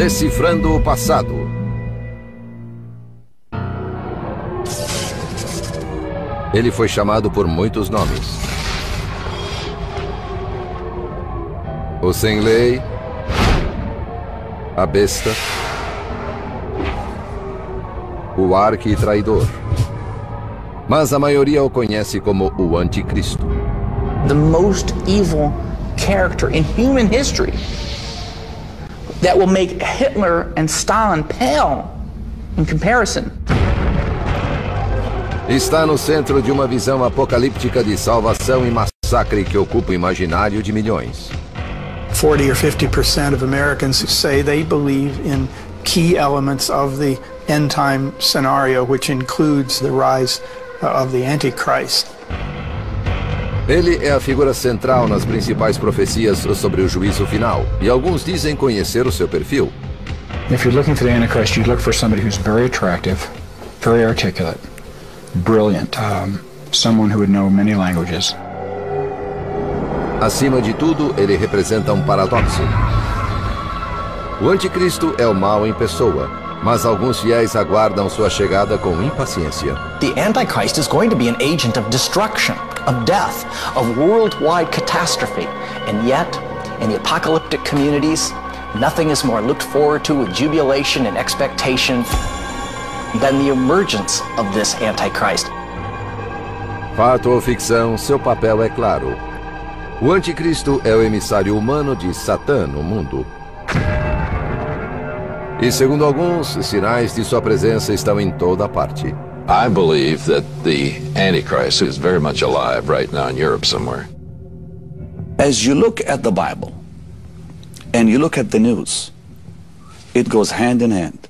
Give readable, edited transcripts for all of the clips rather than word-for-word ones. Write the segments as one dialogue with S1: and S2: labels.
S1: Decifrando o passado. Ele foi chamado por muitos nomes. O sem lei, a besta, o arqui-traidor. Mas a maioria o conhece como o anticristo.
S2: The most evil character in human history that will make Hitler and Stalin pale in comparison.
S1: Está no centro de uma visão apocalíptica de salvação e massacre que ocupa o imaginário de milhões.
S3: 40 or 50% of Americans say they believe in key elements of the end time scenario, which includes the rise of the Antichrist.
S1: Ele é a figura central nas principais profecias sobre o juízo final, e alguns dizem conhecer o seu perfil.
S4: If you're looking for the Antichrist, you look for somebody who's very attractive, very articulate, brilliant, someone who would know many languages.
S1: Acima de tudo, ele representa um paradoxo. O anticristo é o mal em pessoa, mas alguns fiéis aguardam sua chegada com impaciência.
S5: The Antichrist is going to be an agent of destruction, of death, of worldwide catastrophe. And yet, in the apocalyptic communities, nothing is more looked forward to with jubilation and expectation than the emergence of this Antichrist.
S1: Fato ou ficção, seu papel é claro. O anticristo é o emissário humano de Satã no mundo. E segundo alguns, sinais de sua presença estão em toda parte.
S6: I believe that the Antichrist is very much alive right now in Europe somewhere.
S7: As you look at the Bible and you look at the news, it goes hand in hand.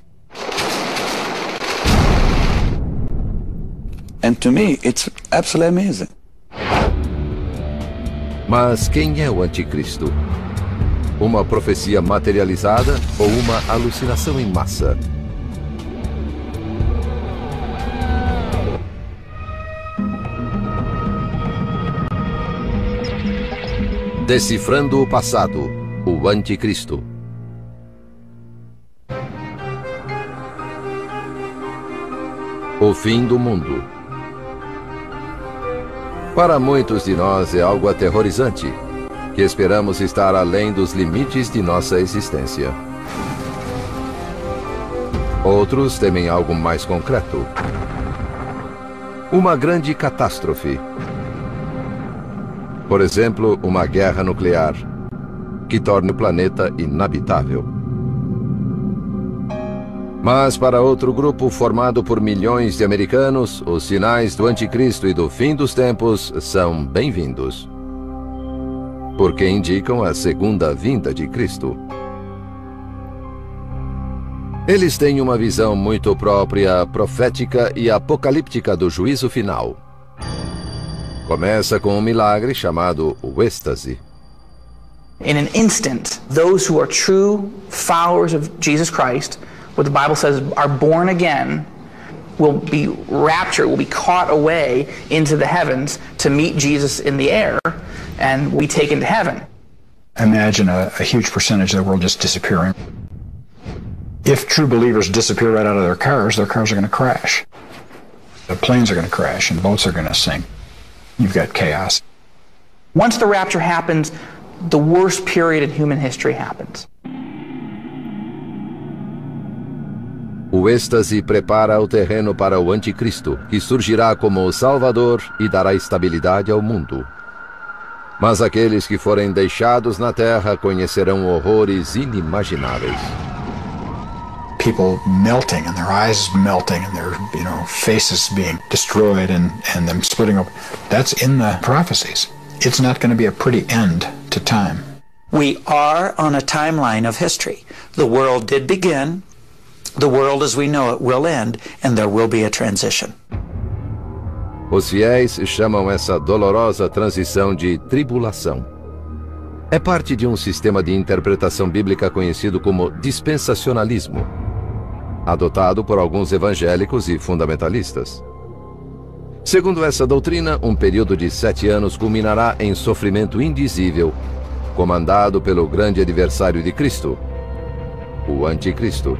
S7: And to me, it's absolutely amazing.
S1: Mas quem é o anticristo? Uma profecia materializada ou uma alucinação em massa? Decifrando o passado, o anticristo. O fim do mundo. Para muitos de nós é algo aterrorizante, que esperamos estar além dos limites de nossa existência. Outros temem algo mais concreto. Uma grande catástrofe. Por exemplo, uma guerra nuclear, que torne o planeta inabitável. Mas para outro grupo formado por milhões de americanos, os sinais do anticristo e do fim dos tempos são bem-vindos, porque indicam a segunda vinda de Cristo. Eles têm uma visão muito própria, profética e apocalíptica do juízo final. Começa com um milagre chamado o êxtase.
S2: In an instant, those who are true followers of Jesus Christ, what the Bible says are born again, will be raptured, will be caught away into the heavens to meet Jesus in the air and will be taken to heaven.
S4: Imagine a huge percentage of the world just disappearing. If true believers disappear right out of their cars are going to crash. The planes are going to crash and boats are going to sink. You've got chaos.
S2: Once the rapture happens, the worst period in human history happens.
S1: O êxtase prepara o terreno para o anticristo, que surgirá como o Salvador e dará estabilidade ao mundo. Mas aqueles que forem deixados na terra conhecerão horrores inimagináveis.
S4: People melting and their eyes melting and their faces being destroyed and them splitting open. That's in the prophecies. It's not going to be a pretty end to time.
S8: We are on a timeline of history. The world did begin. The world as we know it will end, and there will be a transition.
S1: Os fiéis chamam essa dolorosa transição de tribulação. É parte de um sistema de interpretação bíblica conhecido como dispensacionalismo, adotado por alguns evangélicos e fundamentalistas. Segundo essa doutrina, um período de 7 anos culminará em sofrimento indizível, comandado pelo grande adversário de Cristo. o Anticristo.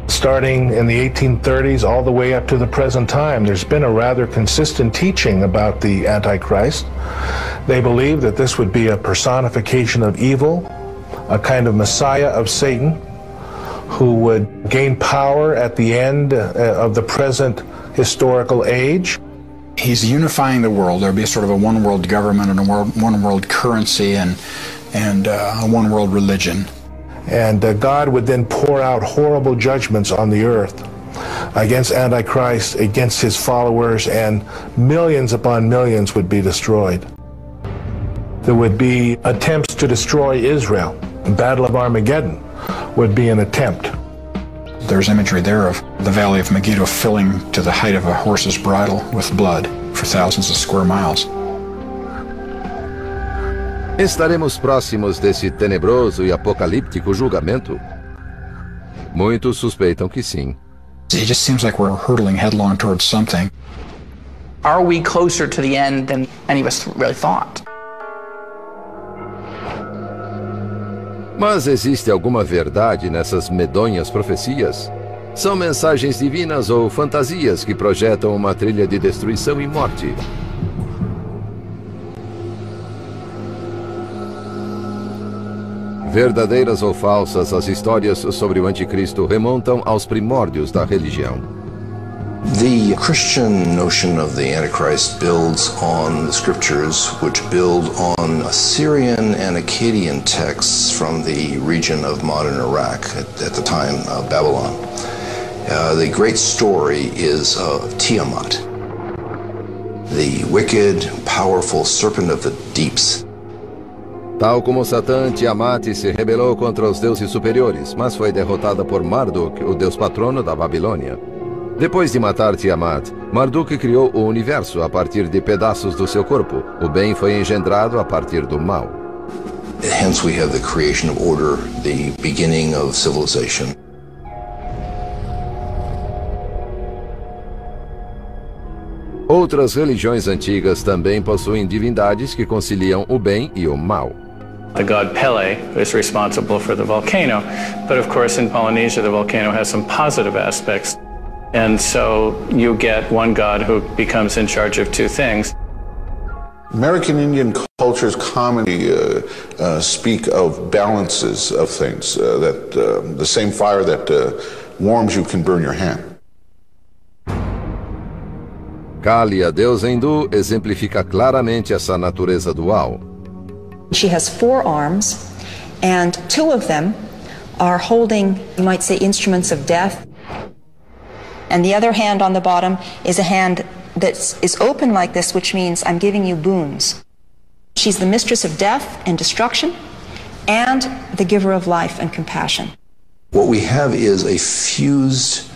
S9: Starting in the 1830s all the way up to the present time, there's been a rather consistent teaching about the Antichrist. They believe that this would be a personification of evil, a kind of messiah of Satan, who would gain power at the end of the present historical age.
S4: He's unifying the world. There'll be a sort of a one world government and a one world currency and a one world religion.
S9: And God would then pour out horrible judgments on the earth against Antichrist, against his followers, and millions upon millions would be destroyed. There would be attempts to destroy Israel. The Battle of Armageddon would be an attempt.
S4: There's imagery there of the Valley of Megiddo filling to the height of a horse's bridle with blood for thousands of square miles.
S1: Estaremos próximos desse tenebroso e apocalíptico julgamento? Muitos suspeitam que sim.
S4: It just seems like we're hurtling headlong towards something.
S2: Are we closer to the end than any of us really thought?
S1: Mas existe alguma verdade nessas medonhas profecias? São mensagens divinas ou fantasias que projetam uma trilha de destruição e morte? Verdadeiras ou falsas, as histórias sobre o Anticristo remontam aos primórdios da religião.
S10: The Christian notion of the Antichrist builds on the scriptures, which build on Assyrian and Akkadian texts from the region of modern Iraq, at the time Babylon. The great story is of Tiamat, the wicked, powerful serpent of the deeps.
S1: Tal como Satã, Tiamat se rebelou contra os deuses superiores, mas foi derrotada por Marduk, o deus patrono da Babilônia. Depois de matar Tiamat, Marduk criou o universo a partir de pedaços do seu corpo. O bem foi engendrado a partir do mal.
S10: Hence we have the creation of order, the beginning of civilization.
S1: Outras religiões antigas também possuem divindades que conciliam o bem e o mal.
S11: The god Pele is responsible for the volcano, but of course in Polynesia the volcano has some positive aspects. And so you get one god who becomes in charge of two things.
S12: American Indian cultures commonly speak of balances of things, that the same fire that warms you can burn your hand.
S1: Kali, a deusa hindu, exemplifica claramente essa natureza dual.
S13: She has 4 arms, and 2 of them are holding, you might say, instruments of death. And the other hand on the bottom is a hand that is open like this, which means I'm giving you boons. She's the mistress of death and destruction, and the giver of life and compassion.
S10: What we have is a fused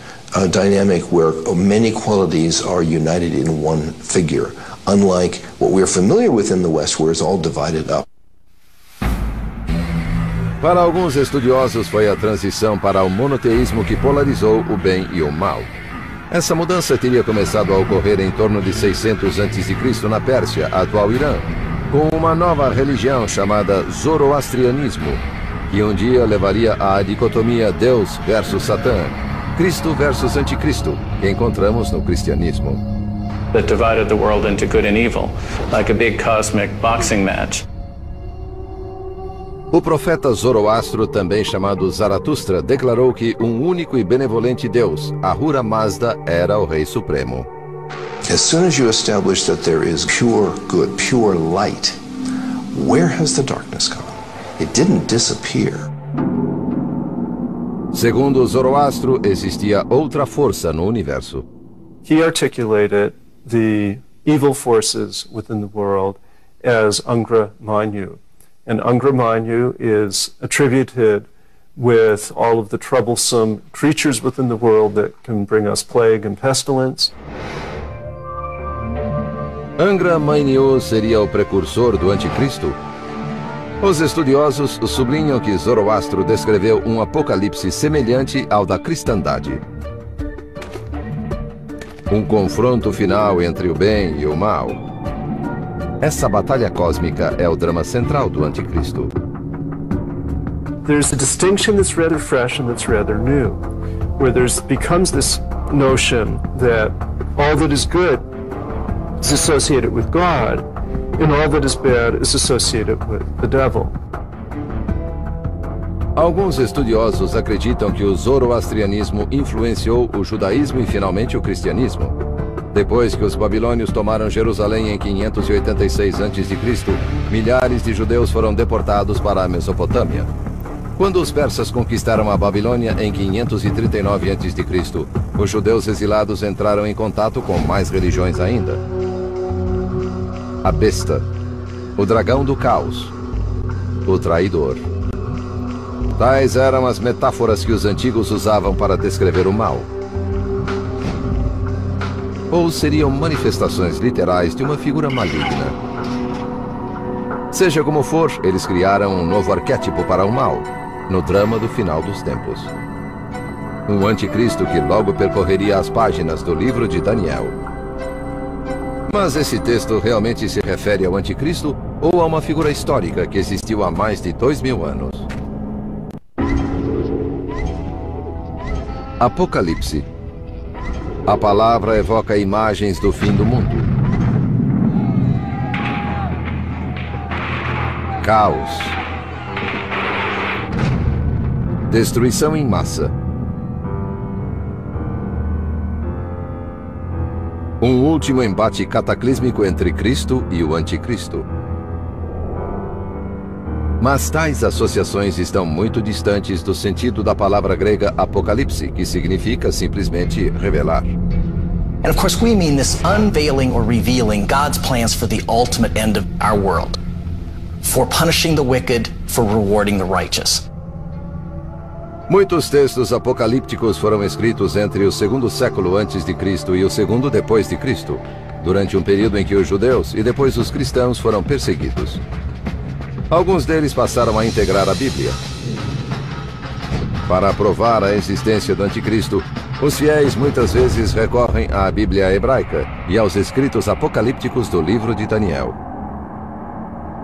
S10: dynamic where many qualities are united in one figure, unlike what we're familiar with in the West, where it's all divided up.
S1: Para alguns estudiosos, foi a transição para o monoteísmo que polarizou o bem e o mal. Essa mudança teria começado a ocorrer em torno de 600 a.C. na Pérsia, atual Irã, com uma nova religião chamada Zoroastrianismo, que um dia levaria à dicotomia Deus versus Satã, Cristo versus Anticristo, que encontramos no cristianismo.
S11: That divided the world into good and evil, like a big cosmic boxing match.
S1: O profeta Zoroastro, também chamado Zaratustra, declarou que um único e benevolente Deus, Ahura Mazda, era o Rei Supremo.
S10: As soon as you establish that there is pure good, pure light, where has the darkness gone? It didn't disappear.
S1: Segundo Zoroastro, existia outra força no universo.
S14: He articulated the evil forces within the world as Angra Mainyu. And Angra Mainyu is attributed with all of the troublesome creatures within the world that can bring us plague and pestilence.
S1: Angra Mainyu seria o precursor do Anticristo? Os estudiosos sublinham que Zoroastro descreveu um apocalipse semelhante ao da cristandade. Um confronto final entre o bem e o mal. Essa batalha cósmica é o drama central do Anticristo.
S14: there's a distinction that's rather fresh and that's rather new, where becomes this notion that all that is good is associated with God, and all that is bad is associated with the devil.
S1: Alguns estudiosos acreditam que o zoroastrianismo influenciou o judaísmo e finalmente o cristianismo. Depois que os babilônios tomaram Jerusalém em 586 a.C., milhares de judeus foram deportados para a Mesopotâmia. Quando os persas conquistaram a Babilônia em 539 a.C., os judeus exilados entraram em contato com mais religiões ainda. A besta, o dragão do caos, o traidor. Tais eram as metáforas que os antigos usavam para descrever o mal. Ou seriam manifestações literais de uma figura maligna. Seja como for, eles criaram um novo arquétipo para o mal, no drama do final dos tempos. Um anticristo que logo percorreria as páginas do livro de Daniel. Mas esse texto realmente se refere ao anticristo ou a uma figura histórica que existiu há mais de 2000 anos? Apocalipse. A palavra evoca imagens do fim do mundo. Caos. Destruição em massa. Um último embate cataclísmico entre Cristo e o Anticristo. Mas tais associações estão muito distantes do sentido da palavra grega apocalipse, que significa simplesmente revelar.
S5: And of course we mean this unveiling or revealing God's plans for the ultimate end of our world, for punishing the wicked, for rewarding the righteous.
S1: Muitos textos apocalípticos foram escritos entre o segundo século antes de Cristo e o segundo depois de Cristo, durante um período em que os judeus e depois os cristãos foram perseguidos. Alguns deles passaram a integrar a Bíblia. Para provar a existência do anticristo, os fiéis muitas vezes recorrem à Bíblia hebraica e aos escritos apocalípticos do livro de Daniel.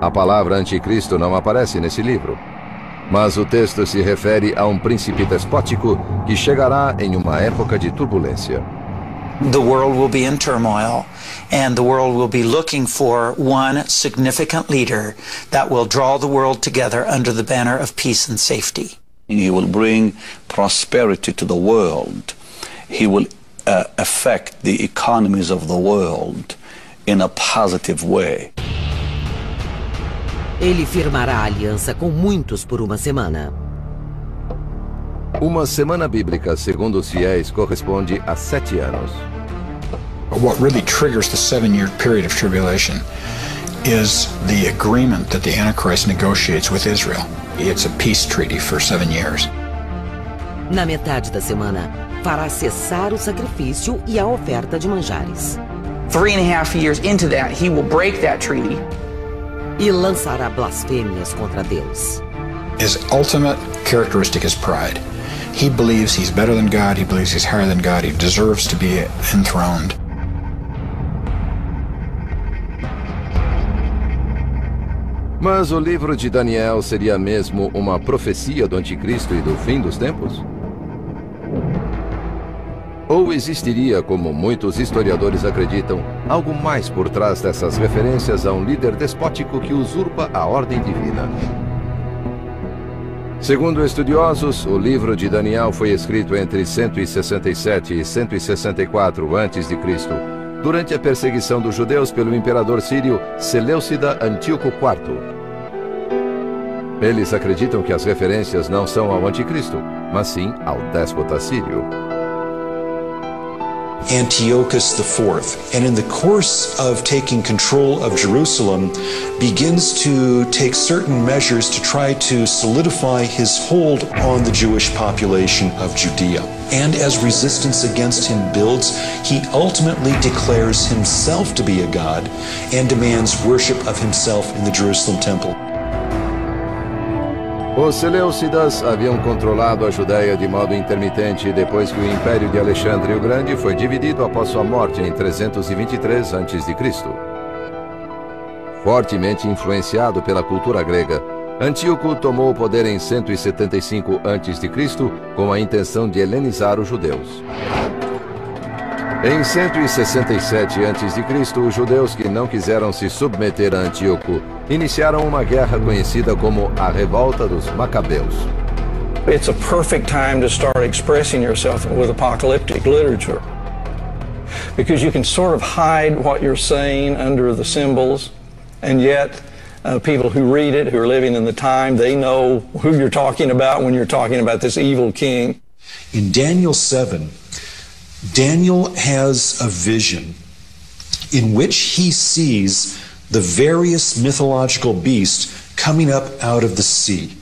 S1: A palavra anticristo não aparece nesse livro, mas o texto se refere a um príncipe despótico que chegará em uma época de turbulência.
S8: The world will be in turmoil, and the world will be looking for one significant leader that will draw the world together under the banner of peace and safety.
S7: He will bring prosperity to the world. He will affect the economies of the world in a positive way.
S15: Ele firmará aliança com muitos por uma semana.
S1: Uma semana bíblica, segundo os fiéis, corresponde a 7 anos.
S4: What really triggers the 7-year period of tribulation is the agreement that the Antichrist negotiates with Israel. It's a peace treaty for 7 years.
S15: Na metade da semana, fará cessar o sacrifício e a oferta de manjares.
S2: 3.5 years into that, he will break that treaty.
S15: E lançará blasfêmias contra Deus.
S4: His ultimate characteristic is pride. He believes he's better than God, he believes he's higher than God, he deserves to be enthroned.
S1: Mas o livro de Daniel seria mesmo uma profecia do anticristo e do fim dos tempos? Ou existiria, como muitos historiadores acreditam, algo mais por trás dessas referências a um líder despótico que usurpa a ordem divina? Segundo estudiosos, o livro de Daniel foi escrito entre 167 e 164 a.C., durante a perseguição dos judeus pelo imperador sírio Seleucida Antíoco IV. Eles acreditam que as referências não são ao anticristo, mas sim ao déspota sírio.
S16: Antiochus IV, and in the course of taking control of Jerusalem, begins to take certain measures to try to solidify his hold on the Jewish population of Judea. And as resistance against him builds, he ultimately declares himself to be a god and demands worship of himself in the Jerusalem temple.
S1: Os Seleucidas haviam controlado a Judéia de modo intermitente depois que o Império de Alexandre o Grande foi dividido após sua morte em 323 a.C. Fortemente influenciado pela cultura grega, Antíoco tomou o poder em 175 a.C. com a intenção de helenizar os judeus. Em 167 a.C., os judeus que não quiseram se submeter a Antíoco iniciaram uma guerra conhecida como a Revolta dos Macabeus.
S17: It's a perfect time to start expressing yourself with apocalyptic literature, because you can sort of hide what you're saying under the symbols, and yet people who read it, who are living in the time, they know who you're talking about when you're talking about this evil king.
S16: In Daniel 7, Daniel has a vision in which he sees the various mythological beasts coming up out of the sea.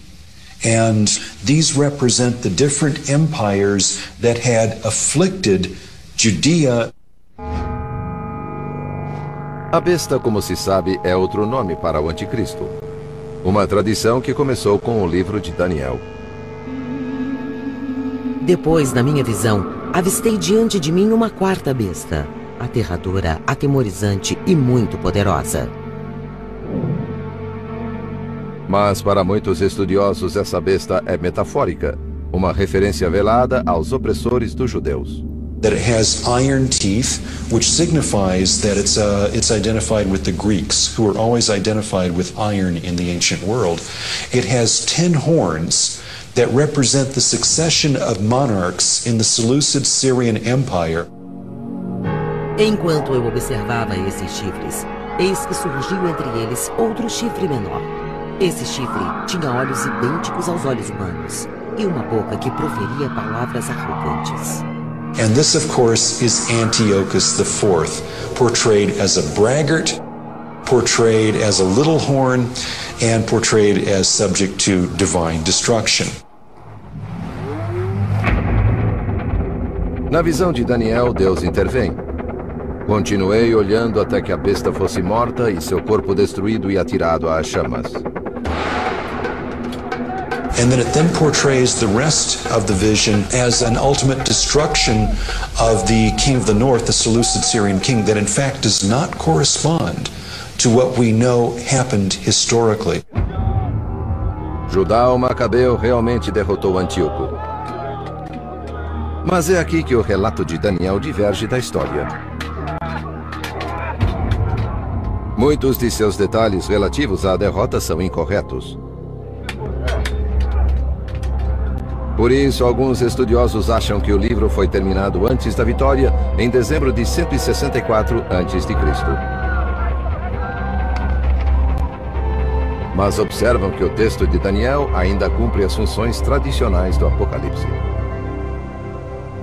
S16: And these represent the different empires that had afflicted Judea.
S1: A besta, como se sabe, é outro nome para o anticristo. Uma tradição que começou com o livro de Daniel.
S15: Depois, na minha visão, avistei diante de mim uma quarta besta, aterradora, atemorizante e muito poderosa.
S1: Mas para muitos estudiosos essa besta é metafórica, uma referência velada aos opressores dos judeus.
S16: That it has iron teeth, which signifies that it's identified with the Greeks, who were always identified with iron in the ancient world. It has 10 horns that represent the succession of monarchs in the Seleucid Syrian Empire.
S15: Enquanto eu observava esses chifres, eis que surgiu entre eles outro chifre menor. Esse chifre tinha olhos idênticos aos olhos humanos e uma boca que proferia palavras arrogantes.
S16: And this, of course, is Antiochus IV, portrayed as a braggart, portrayed as a little horn, and portrayed as subject to divine destruction.
S1: Na visão de Daniel, Deus intervém. Continuei olhando até que a besta fosse morta e seu corpo destruído e atirado às chamas.
S16: And then it then portrays the rest of the vision as an ultimate destruction of the king of the north, the Seleucid Syrian king, that in fact does not correspond to what we know happened historically.
S1: Judá o Macabeu realmente derrotou Antíoco. Mas é aqui que o relato de Daniel diverge da história. Muitos de seus detalhes relativos à derrota são incorretos. Por isso, alguns estudiosos acham que o livro foi terminado antes da vitória, em dezembro de 164 a.C. Mas observam que o texto de Daniel ainda cumpre as funções tradicionais do Apocalipse.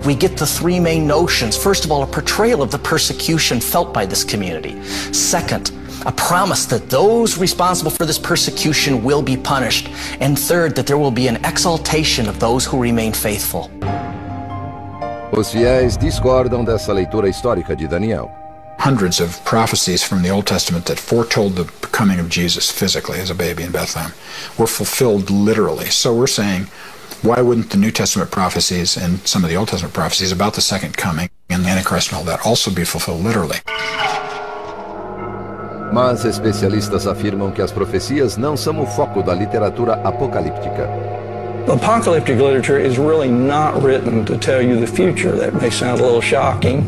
S5: We get the three main notions. First of all, a portrayal of the persecution felt by this community. Second, a promise that those responsible for this persecution will be punished. And third, that there will be an exaltation of those who remain faithful.
S1: Os fiéis discordam dessa leitura histórica de Daniel.
S4: Hundreds of prophecies from the Old Testament that foretold the coming of Jesus physically as a baby in Bethlehem were fulfilled literally. So we're saying, why wouldn't the New Testament prophecies and some of the Old Testament prophecies about the second coming and the Antichrist and all that also be fulfilled literally?
S1: Mas especialistas afirmam que as profecias não são o foco da literatura apocalíptica.
S17: Apocalyptic literature is really not written to tell you the future. That may sound a little shocking.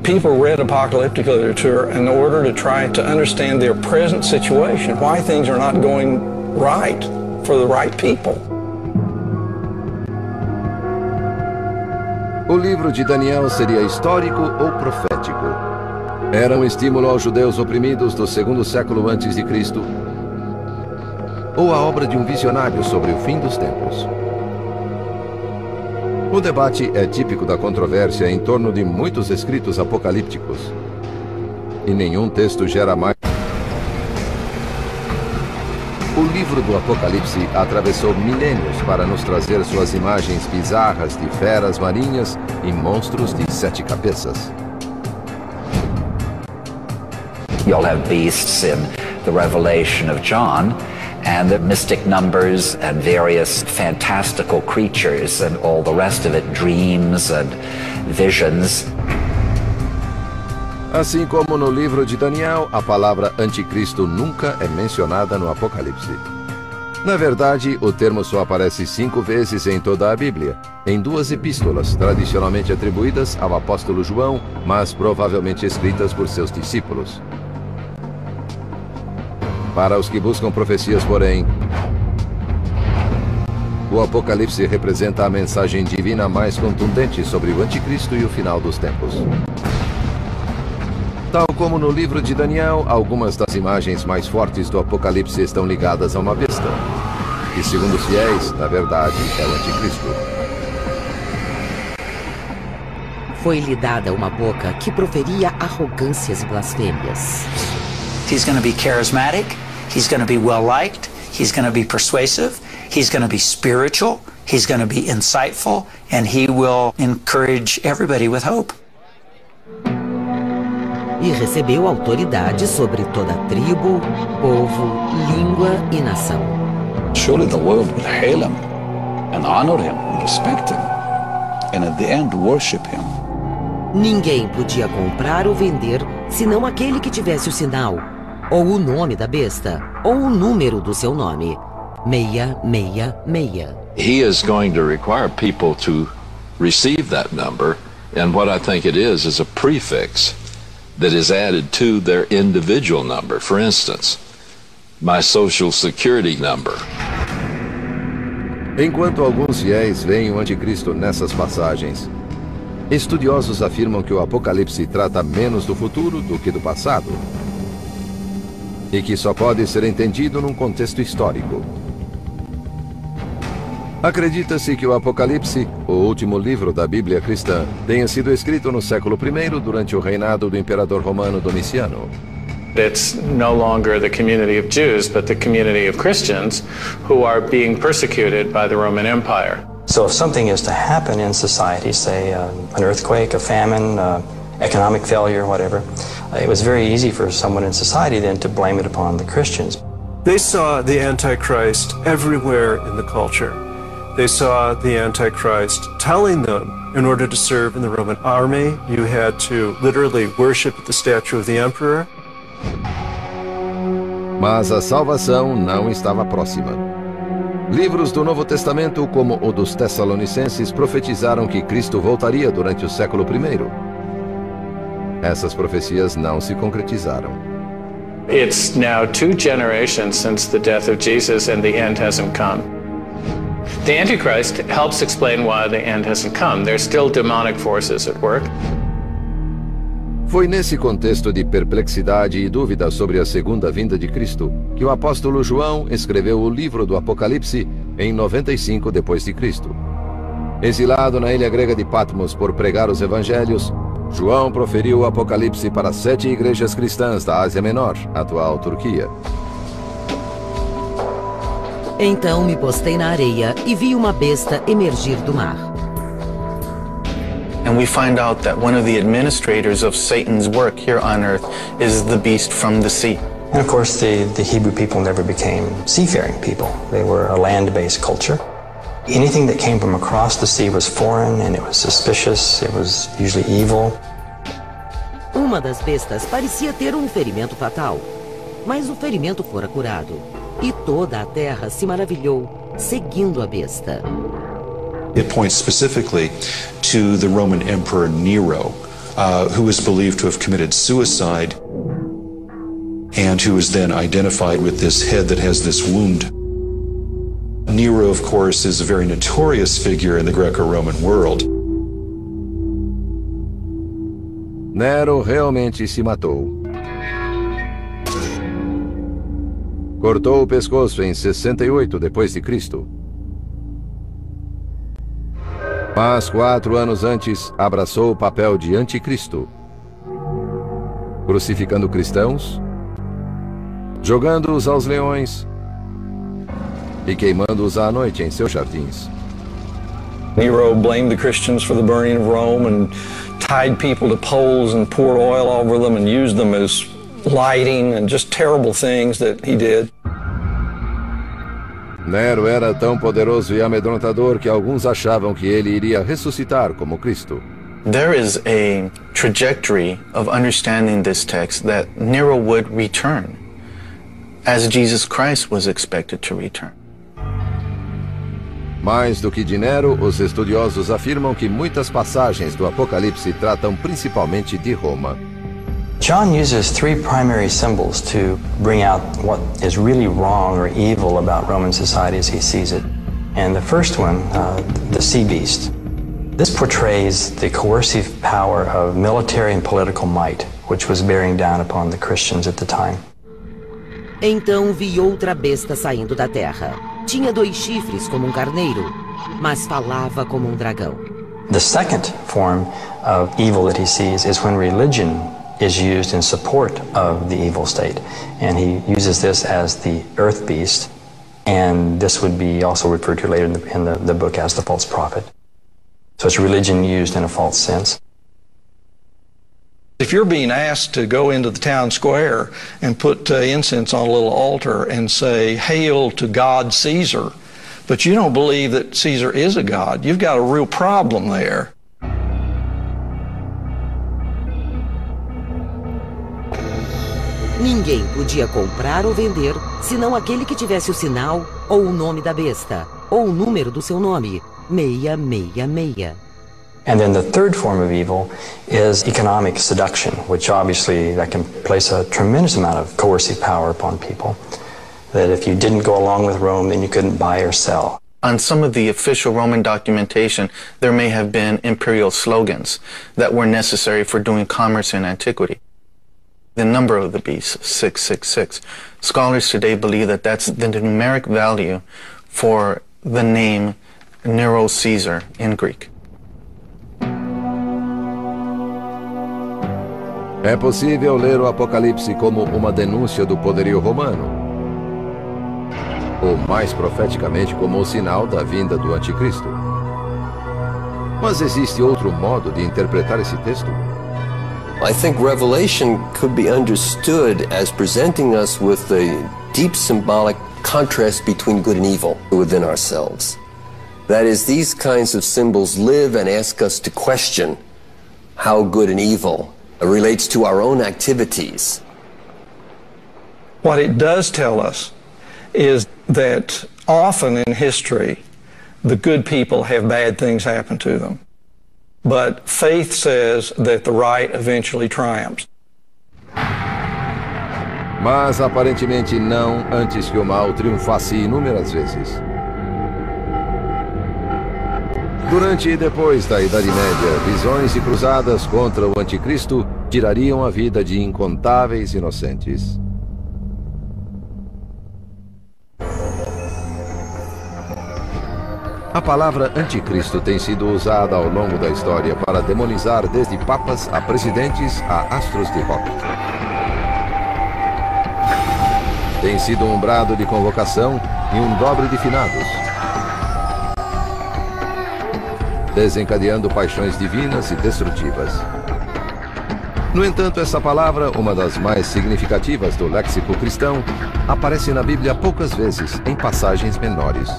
S17: People read apocalyptic literature in order to try to understand their present situation, why things are not going right for the right people.
S1: O livro de Daniel seria histórico ou profético? Era um estímulo aos judeus oprimidos do segundo século antes de Cristo? Ou a obra de um visionário sobre o fim dos tempos? O debate é típico da controvérsia em torno de muitos escritos apocalípticos. E nenhum texto gera mais. O livro do Apocalipse atravessou milênios para nos trazer suas imagens bizarras de feras marinhas e monstros de 7 cabeças.
S18: You'll have beasts in the Revelation of John, and the mystic numbers and various fantastical creatures and all the rest of it, dreams and visions.
S1: Assim como no livro de Daniel, a palavra anticristo nunca é mencionada no Apocalipse. Na verdade, o termo só aparece 5 vezes em toda a Bíblia, em 2 epístolas, tradicionalmente atribuídas ao apóstolo João, mas provavelmente escritas por seus discípulos. Para os que buscam profecias, porém, o Apocalipse representa a mensagem divina mais contundente sobre o Anticristo e o final dos tempos. Tal como no livro de Daniel, algumas das imagens mais fortes do Apocalipse estão ligadas a uma besta, que, segundo os fiéis, na verdade, é o Anticristo.
S15: Foi-lhe dada uma boca que proferia arrogâncias e blasfêmias.
S8: He's going to be charismatic, he's going to be well-liked, he's going to be persuasive, he's going to be spiritual, he's going to be insightful, and he will encourage everybody with hope.
S15: E recebeu autoridade sobre toda tribo, povo, língua e nação.
S7: Surely the world will hail him and honor him and respect him, and at the end worship him.
S15: Ninguém podia comprar ou vender senão aquele que tivesse o sinal, ou o nome da besta, ou o número do seu nome. 666.
S6: He is going to require people to receive that number, and what I think it is a prefix that is added to their individual number. For instance, my social security number.
S1: Enquanto alguns fiéis veem o Anticristo nessas passagens, estudiosos afirmam que o Apocalipse trata menos do futuro do que do passado, e que só pode ser entendido num contexto histórico. Acredita-se que o Apocalipse, o último livro da Bíblia cristã, tenha sido escrito no século I durante o reinado do imperador romano Domiciano.
S11: It's no longer the community of Jews, but the community of Christians who are being persecuted by the Roman Empire.
S19: So if something is to happen in society, say an earthquake, a famine, economic failure, whatever, it was very easy for someone in society then to blame it upon the Christians.
S14: They saw the Antichrist everywhere in the culture. They saw the Antichrist telling them, in order to serve in the Roman army, you had to literally worship at the statue of the emperor.
S1: Mas a salvação não estava próxima. Livros do Novo Testamento, como o dos Tessalonicenses, profetizaram que Cristo voltaria durante o século I. Essas profecias não se concretizaram.
S11: It's now 2 generations since the death of Jesus and the end hasn't come. The Antichrist helps explain why the end hasn't come. There's still demonic forces at work.
S1: Foi nesse contexto de perplexidade e dúvida sobre a segunda vinda de Cristo que o apóstolo João escreveu o livro do Apocalipse em 95 depois de Cristo. Exilado na ilha grega de Patmos por pregar os evangelhos, João proferiu o Apocalipse para 7 igrejas cristãs da Ásia Menor, atual Turquia.
S15: Então me postei na areia e vi uma besta emergir do mar.
S20: And we find out that one of the administrators of Satan's work here on earth is the beast from the sea.
S19: And of course, the Hebrew people never became seafaring people. They were a land-based culture. Anything that came from across the sea was foreign and it was suspicious, it was usually evil.
S15: Uma das bestas parecia ter um ferimento fatal, mas o ferimento fora curado. E toda a terra se maravilhou, seguindo a besta.
S16: It points specifically to the Roman Emperor Nero, who is believed to have committed suicide and who is then identified with this head that has this wound. Nero, of course, is a very notorious figure in the Greco-Roman world.
S1: Nero realmente se matou. Cortou o pescoço em 68 depois de Cristo. Mas 4 anos antes, abraçou o papel de anticristo, crucificando cristãos, jogando-os aos leões e queimando-os à noite em seus jardins.
S17: Nero blamed the Christians for the burning of Rome and tied people to poles and poured oil over them and used them as lighting and just terrible things that he did.
S1: Nero era tão poderoso e amedrontador que alguns achavam que ele iria ressuscitar como Cristo.
S20: There is a trajectory of understanding this text that Nero would return, as Jesus Christ was expected to return.
S1: Mais do que de Nero, os estudiosos afirmam que muitas passagens do Apocalipse tratam principalmente de Roma.
S19: John uses three primary symbols to bring out what is really wrong or evil about Roman society as he sees it. And the first one, the sea beast. This portrays the coercive power of military and political might, which was bearing down upon the Christians at the time.
S15: Então vi outra besta saindo da terra. Tinha 2 chifres como carneiro, mas falava como dragão.
S19: The second form of evil that he sees is when religion is used in support of the evil state. And he uses this as the earth beast, and this would be also referred to later in the book as the false prophet. So it's religion used in a false sense.
S17: If you're being asked to go into the town square and put incense on a little altar and say, "Hail to God Caesar," but you don't believe that Caesar is a god, you've got a real problem there.
S15: Ninguém podia comprar ou vender, senão aquele que tivesse o sinal ou o nome da besta, ou o número do seu nome, 666.
S19: And then the third form of evil is economic seduction, which obviously that can place a tremendous amount of coercive power upon people. That if you didn't go along with Rome, then you couldn't buy or sell.
S20: On some of the official Roman documentation, there may have been imperial slogans that were necessary for doing commerce in antiquity. The number of the beast, 666. Scholars today believe that that's the numeric value for the name Nero Caesar in Greek.
S1: É possível ler o Apocalipse como uma denúncia do poderio romano, ou mais profeticamente como o sinal da vinda do anticristo. Mas existe outro modo de interpretar esse texto?
S21: I think Revelation could be understood as presenting us with a deep symbolic contrast between good and evil within ourselves. That is, these kinds of symbols live and ask us to question how good and evil relates to our own activities.
S17: What it does tell us is that often in history, the good people have bad things happen to them. But faith says that the right eventually triumphs.
S1: Mas aparentemente não, antes que o mal triunfasse inúmeras vezes. Durante e depois da Idade Média, visões e cruzadas contra o anticristo tirariam a vida de incontáveis inocentes. A palavra anticristo tem sido usada ao longo da história para demonizar desde papas a presidentes a astros de rock. Tem sido um brado de convocação e um dobre de finados, desencadeando paixões divinas e destrutivas. No entanto, essa palavra, uma das mais significativas do léxico cristão, aparece na Bíblia poucas vezes, em passagens menores.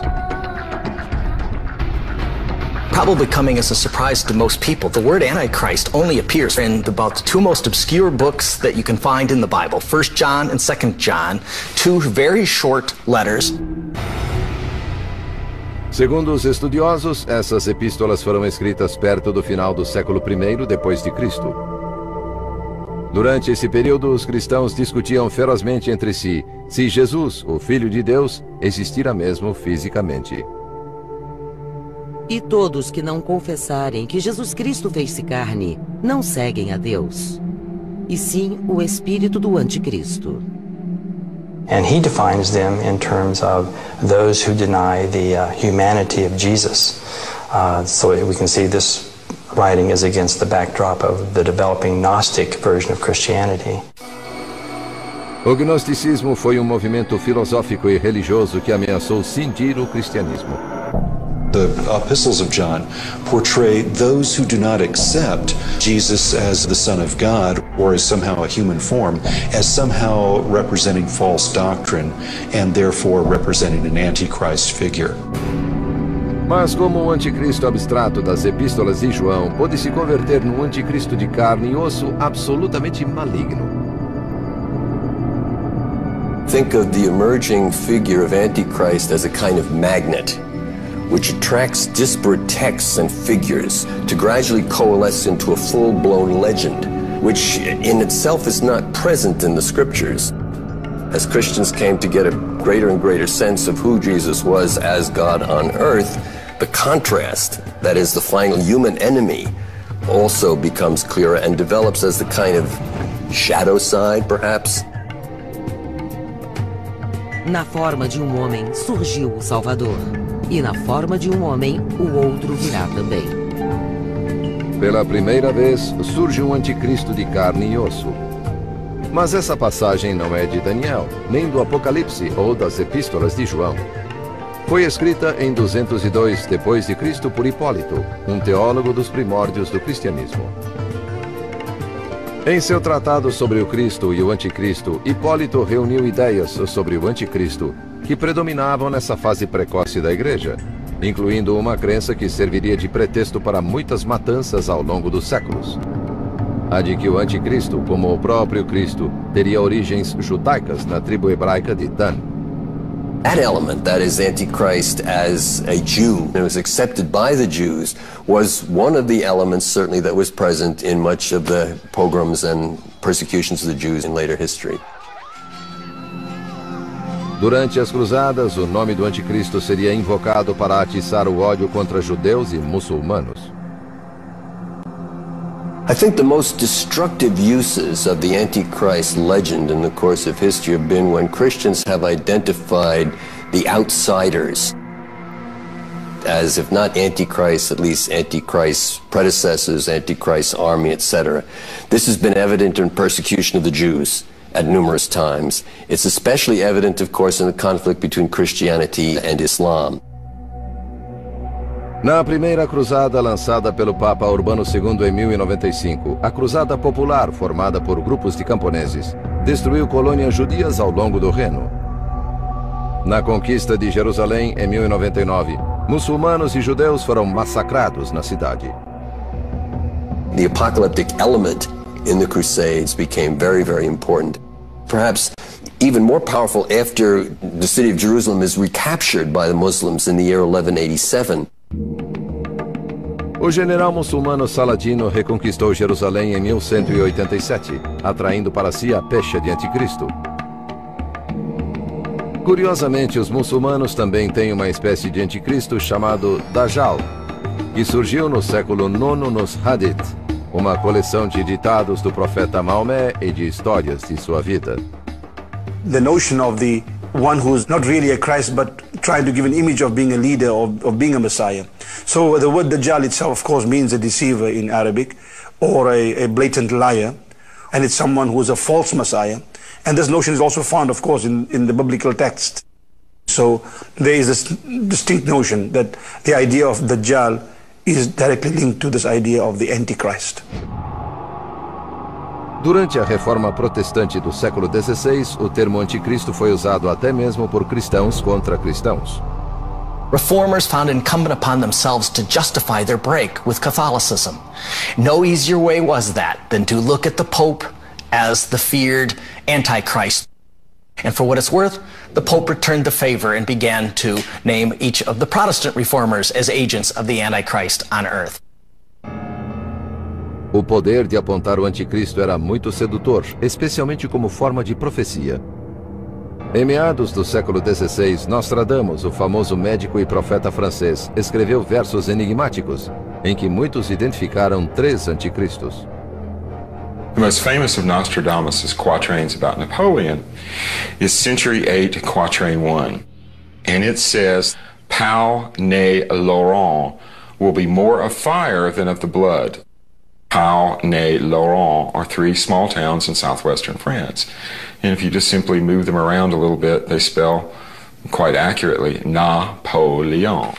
S5: Probably coming as a surprise to most people, the word Antichrist only appears in about the 2 most obscure books that you can find in the Bible, 1 John and 2 John, 2 very short letters.
S1: Segundo os estudiosos, essas epístolas foram escritas perto do final do século I depois de Cristo. Durante esse período, os cristãos discutiam ferozmente entre si se Jesus, o Filho de Deus, existira mesmo fisicamente.
S15: E todos que não confessarem que Jesus Cristo fez-se carne, não seguem a Deus, e sim o espírito do anticristo.
S19: And he defines them in terms of those who deny the humanity of Jesus. So we can see this writing is against the backdrop of the developing Gnostic version of Christianity.
S1: O gnosticismo foi um movimento filosófico e religioso que ameaçou cindir o cristianismo.
S16: The epistles of John portray those who do not accept Jesus as the Son of God or as somehow a human form, as somehow representing false doctrine and therefore representing an antichrist figure.
S1: Mas como o anticristo abstrato das epístolas de João pôde se converter num anticristo de carne e osso absolutamente maligno?
S21: Think of the emerging figure of Antichrist as a kind of magnet, which attracts disparate texts and figures to gradually coalesce into a full-blown legend, which in itself is not present in the scriptures. As Christians came to get a greater and greater sense of who Jesus was as God on earth, the contrast, that is the final human enemy, also becomes clearer and develops as the kind of shadow side, perhaps.
S15: Na forma de homem surgiu o Salvador, e na forma de homem o outro virá também.
S1: Pela primeira vez, surge um anticristo de carne e osso. Mas essa passagem não é de Daniel, nem do Apocalipse ou das epístolas de João. Foi escrita em 202 d.C. por Hipólito, um teólogo dos primórdios do cristianismo. Em seu tratado sobre o Cristo e o Anticristo, Hipólito reuniu ideias sobre o Anticristo que predominavam nessa fase precoce da Igreja, incluindo uma crença que serviria de pretexto para muitas matanças ao longo dos séculos. A de que o Anticristo, como o próprio Cristo, teria origens judaicas na tribo hebraica de Dan.
S21: That element, that is Antichrist as a Jew, and was accepted by the Jews, was one of the elements certainly that was present in much of the pogroms and persecutions of the Jews in later history.
S1: Durante as cruzadas, o nome do Anticristo seria invocado para atiçar o ódio contra judeus e muçulmanos.
S21: I think the most destructive uses of the Antichrist legend in the course of history have been when Christians have identified the outsiders as, if not Antichrist, at least Antichrist's predecessors, Antichrist's army, etc. This has been evident in persecution of the Jews at numerous times. It's especially evident, of course, in the conflict between Christianity and Islam.
S1: Na primeira cruzada lançada pelo Papa Urbano II em 1095, a Cruzada Popular, formada por grupos de camponeses, destruiu colônias judias ao longo do Reno. Na conquista de Jerusalém, em 1099, muçulmanos e judeus foram massacrados na cidade.
S21: The apocalyptic element in the Crusades became very, very important. Perhaps even more powerful after the city of Jerusalem is recaptured by the Muslims in the year 1187.
S1: O general muçulmano Saladino reconquistou Jerusalém em 1187, atraindo para si a pecha de Anticristo. Curiosamente, os muçulmanos também têm uma espécie de Anticristo chamado Dajjal, que surgiu no século IX nos Hadith, uma coleção de ditados do profeta Maomé e de histórias de sua vida.
S3: The notion of the one who's not really a Christ but trying to give an image of being a leader, of being a Messiah. So the word Dajjal itself, of course, means a deceiver in Arabic, or a blatant liar, and it's someone who's a false Messiah. And this notion is also found, of course, in the biblical text. So there is this distinct notion that the idea of Dajjal is directly linked to this idea of the Antichrist.
S1: Durante a reforma protestante do século XVI, o termo anticristo foi usado até mesmo por cristãos contra cristãos.
S5: Reformers found it incumbent upon themselves to justify their break with Catholicism. No easier way was that than to look at the Pope as the feared Antichrist. And for what it's worth, the Pope returned the favor and began to name each of the Protestant reformers as agents of the Antichrist on earth.
S1: O poder de apontar o anticristo era muito sedutor, especialmente como forma de profecia. Em meados do século XVI, Nostradamus, o famoso médico e profeta francês, escreveu versos enigmáticos, em que muitos identificaram 3 anticristos.
S22: The most famous of Nostradamus' quatrains about Napoleon is Century 8, Quatrain 1. And it says, Pau ne Laurent will be more of fire than of the blood. Pau ne Laurent are 3 small towns in southwestern France. And if you just simply move them around a little bit, they spell quite accurately Napoleon.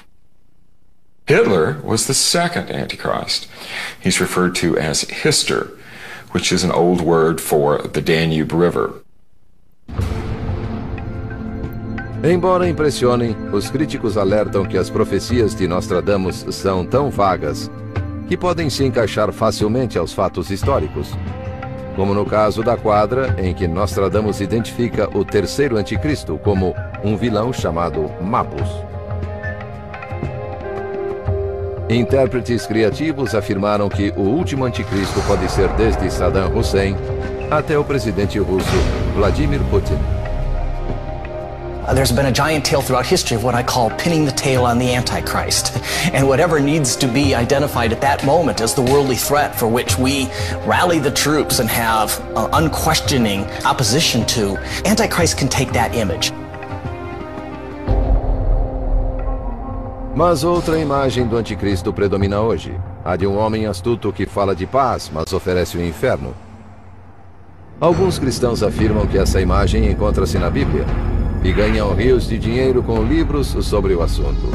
S22: Hitler was the second Antichrist. He's referred to as Hister, which is an old word for the Danube River.
S1: Embora impressionem, os críticos alertam que as profecias de Nostradamus são tão vagas que podem se encaixar facilmente aos fatos históricos, como no caso da quadra em que Nostradamus identifica o terceiro anticristo como um vilão chamado Mabus. Intérpretes criativos afirmaram que o último anticristo pode ser desde Saddam Hussein até o presidente russo Vladimir Putin.
S5: There's been a giant tale throughout history of what I call pinning the tail on the Antichrist. And whatever needs to be identified at that moment as the worldly threat for which we rally the troops and have unquestioning opposition to, Antichrist can take that image.
S1: Mas outra imagem do anticristo predomina hoje, a de um homem astuto que fala de paz, mas oferece o inferno. Alguns cristãos afirmam que essa imagem encontra-se na Bíblia e ganham rios de dinheiro com livros sobre o assunto.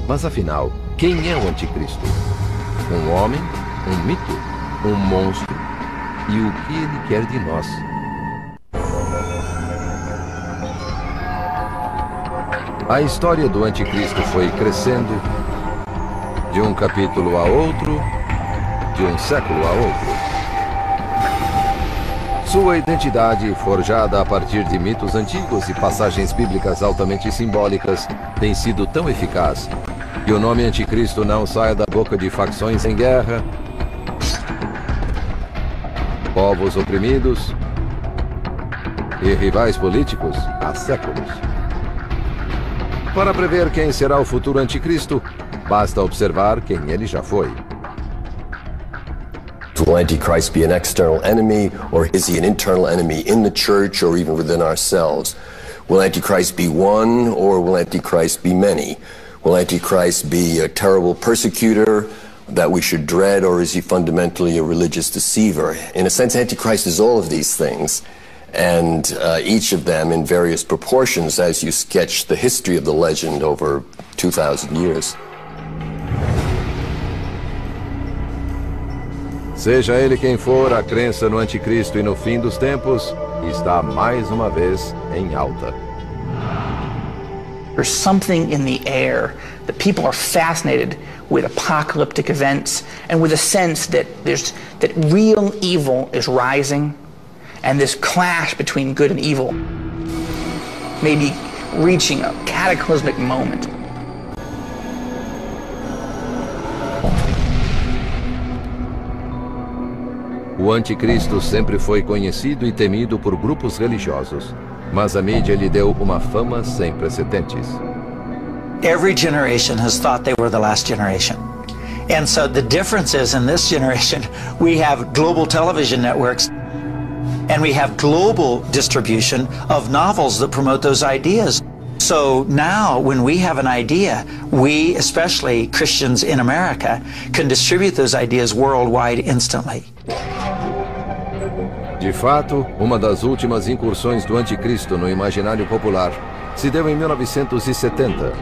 S1: Mas afinal, quem é o anticristo? Um homem? Um mito? Um monstro? E o que ele quer de nós? A história do anticristo foi crescendo de um capítulo a outro, de um século a outro. Sua identidade, forjada a partir de mitos antigos e passagens bíblicas altamente simbólicas, tem sido tão eficaz que o nome anticristo não saia da boca de facções em guerra, povos oprimidos e rivais políticos há séculos. Para prever quem será o futuro anticristo, basta observar quem ele já foi.
S21: Will Antichrist be an external enemy, or is he an internal enemy in the church or even within ourselves? Will Antichrist be one, or will Antichrist be many? Will Antichrist be a terrible persecutor that we should dread, or is he fundamentally a religious deceiver? In a sense, Antichrist is all of these things, and each of them in various proportions as you sketch the history of the legend over 2,000 years.
S1: Seja ele quem for, a crença no anticristo e no fim dos tempos está mais uma vez em alta.
S2: There's something in the air that people are fascinated with apocalyptic events and with a sense that real evil is rising, and this clash between good and evil may be reaching a cataclysmic moment.
S1: O anticristo sempre foi conhecido e temido por grupos religiosos, mas a mídia lhe deu uma fama sem precedentes.
S8: Every generation has thought they were the last generation. And so the difference is, in this generation, we have global television networks and we have global distribution of novels that promote those ideas. So now, when we have an idea, we, especially Christians in America, can distribute those ideas worldwide instantly.
S1: De fato, uma das últimas incursões do anticristo no imaginário popular se deu em 1970,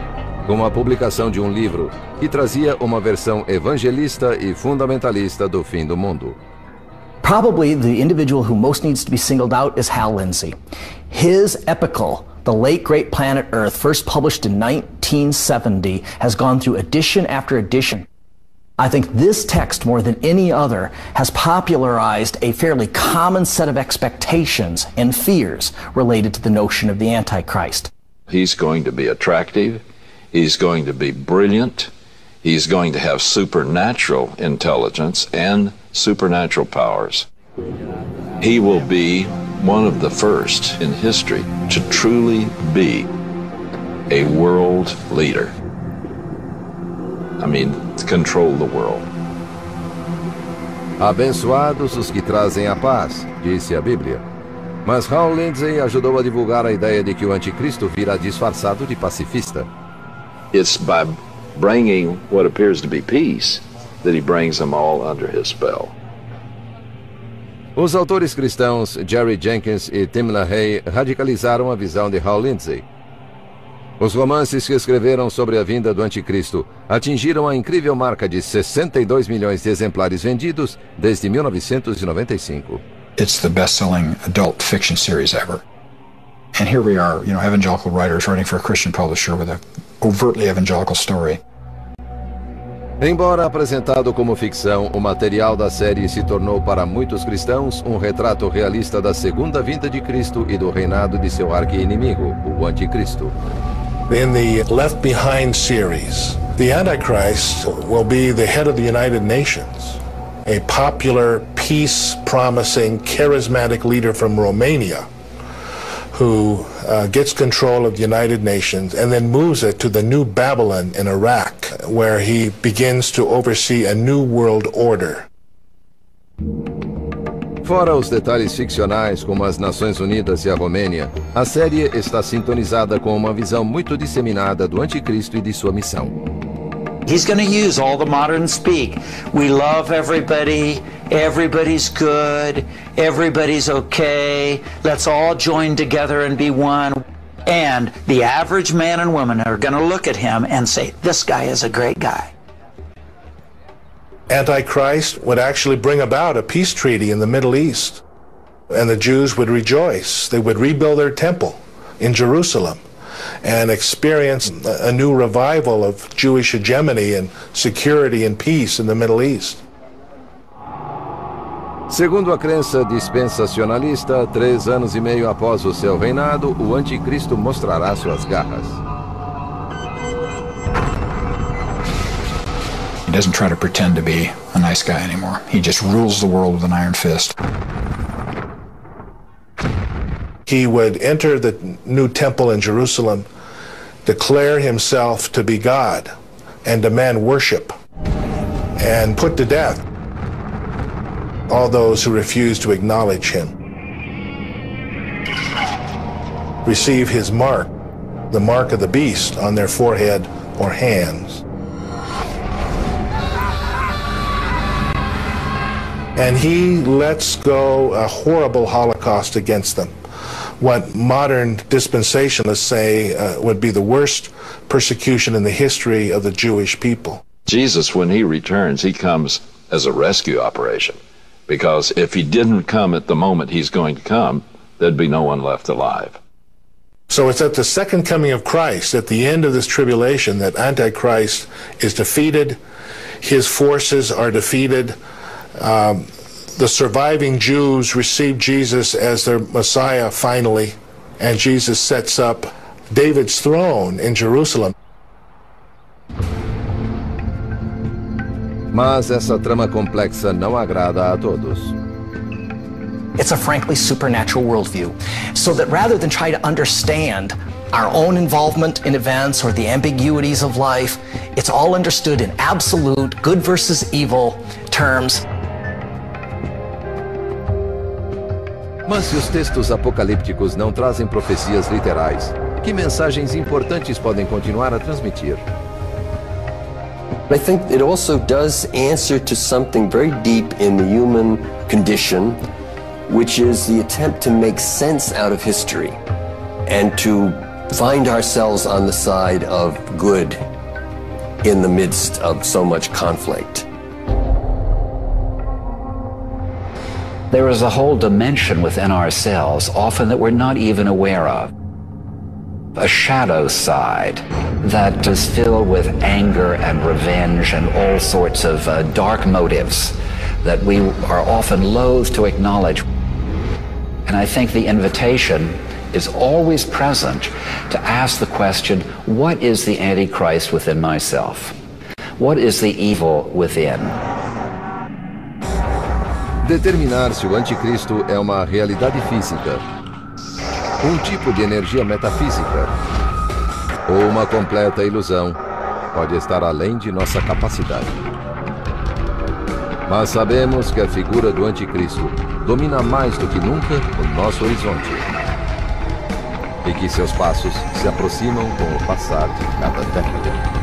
S1: com a publicação de um livro que trazia uma versão evangelista e fundamentalista do fim do mundo.
S5: Probably the individual who most needs to be singled out is Hal Lindsey. His epical, The Late Great Planet Earth, first published in 1970, has gone through edition after edition. I think this text, more than any other, has popularized a fairly common set of expectations and fears related to the notion of the Antichrist.
S6: He's going to be attractive, he's going to be brilliant, he's going to have supernatural intelligence and supernatural powers. He will be one of the first in history to truly be a world leader. I mean, to control the world.
S1: Abençoados os que trazem a paz, disse a Bíblia. Mas Hal Lindsey ajudou a divulgar a ideia de que o anticristo virá disfarçado de pacifista.
S6: It's by bringing what appears to be peace that he brings them all under his spell.
S1: Os autores cristãos Jerry Jenkins e Tim LaHaye radicalizaram a visão de Hal Lindsey. Os romances que escreveram sobre a vinda do anticristo atingiram a incrível marca de 62 milhões de exemplares vendidos desde 1995.
S4: It's the best-selling adult fiction series ever. And here we are, evangelical writers writing for a Christian publisher with an overtly evangelical story.
S1: Embora apresentado como ficção, o material da série se tornou para muitos cristãos um retrato realista da segunda vinda de Cristo e do reinado de seu arqui-inimigo, o anticristo.
S9: In the Left Behind series, The Antichrist will be the head of the United Nations, a popular, peace-promising, charismatic leader from Romania who gets control of the United Nations and then moves it to the New Babylon in Iraq, where he begins to oversee a new world order.
S1: Fora os detalhes ficcionais, como as Nações Unidas e a Romênia, a série está sintonizada com uma visão muito disseminada do Anticristo e de sua missão.
S8: He's going to use all the modern speak. We love everybody, everybody's good, everybody's okay, let's all join together and be one. And the average man and woman are going to look at him and say, this guy is a great guy.
S9: Antichrist would actually bring about a peace treaty in the Middle East, and the Jews would rejoice. They would rebuild their temple in Jerusalem and experience a new revival of Jewish hegemony and security and peace in the Middle East.
S1: Segundo a crença dispensacionalista, 3 anos e meio após o seu reinado, o Anticristo mostrará suas garras.
S4: He doesn't try to pretend to be a nice guy anymore. He just rules the world with an iron fist.
S9: He would enter the new temple in Jerusalem, declare himself to be God, and demand worship, and put to death all those who refuse to acknowledge him. Receive his mark, the mark of the beast, on their forehead or hands. And he lets go a horrible holocaust against them. What modern dispensationalists say would be the worst persecution in the history of the Jewish people.
S6: Jesus, when he returns, he comes as a rescue operation. Because if he didn't come at the moment he's going to come, there'd be no one left alive.
S9: So it's at the second coming of Christ, at the end of this tribulation, that Antichrist is defeated, his forces are defeated. The surviving Jews receive Jesus as their Messiah finally, and Jesus sets up David's throne in Jerusalem.
S1: Mas essa trama complexa não agrada a todos.
S5: It's a frankly supernatural worldview, so that rather than try to understand our own involvement in events or the ambiguities of life, it's all understood in absolute good versus evil terms.
S1: Mas se os textos apocalípticos não trazem profecias literais, que mensagens importantes podem continuar a transmitir?
S21: I think it also does answer to something very deep in the human condition, which is the attempt to make sense out of history and to find ourselves on the side of good in the midst of so much conflict.
S18: There is a whole dimension within ourselves, often that we're not even aware of. A shadow side that is filled with anger and revenge and all sorts of dark motives that we are often loath to acknowledge. And I think the invitation is always present to ask the question, what is the Antichrist within myself? What is the evil within?
S1: Determinar se o anticristo é uma realidade física, um tipo de energia metafísica ou uma completa ilusão pode estar além de nossa capacidade. Mas sabemos que a figura do anticristo domina mais do que nunca o nosso horizonte e que seus passos se aproximam com o passar de cada década.